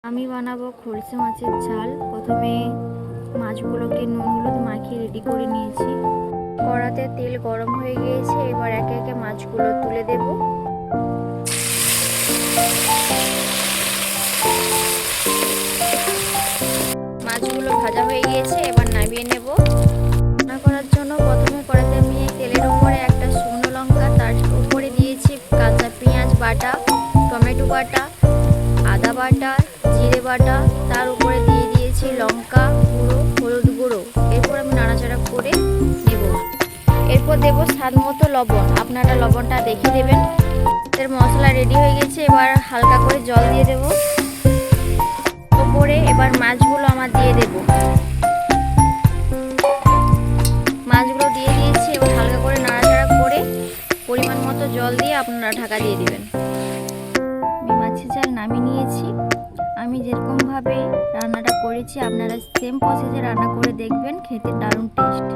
আমি বানাবো খলসে মাছের ঝাল। প্রথমে মাছগুলোকে নুন হলুদ মাখিয়ে রেডি করে নিয়েছি। কড়াতে তেল গরম হয়ে গিয়েছে, এবার একে একে মাছগুলো তুলে দেব। মাছগুলো ভাজা হয়ে গিয়েছে, এবার নামিয়ে নেব। রান্না করার জন্য প্রথমে কড়াতে আমি তেলের উপরে একটা শুকনো লঙ্কা, তার উপরে দিয়েছি কাঁচা পেঁয়াজ বাটা, টমেটো বাটা, আদা বাটা, জিরে বাটা, তার উপরে দিয়ে দিয়েছি লঙ্কা গুঁড়ো, হলুদ গুঁড়ো। এরপর আমি নাড়াচাড়া করে নেব। এরপর দেব স্বাদ মতো লবণ, আপনারা লবণটা দেখে দেবেন। এর মশলা রেডি হয়ে গেছে, এবার হালকা করে জল দিয়ে দেব ওপরে। এবার মাছগুলো আমার দিয়ে দেব। মাছগুলো দিয়ে দিয়েছি, এবার হালকা করে নাড়াচাড়া করে পরিমাণ মতো জল দিয়ে আপনারা ঢাকা দিয়ে দিবেন। আমি মাছের ঝাল নামিয়ে নিয়েছি। আমি যেরকমভাবে রান্নাটা করেছি আপনারা সেম প্রসেসে রান্না করে দেখবেন, খেতে দারুণ টেস্ট।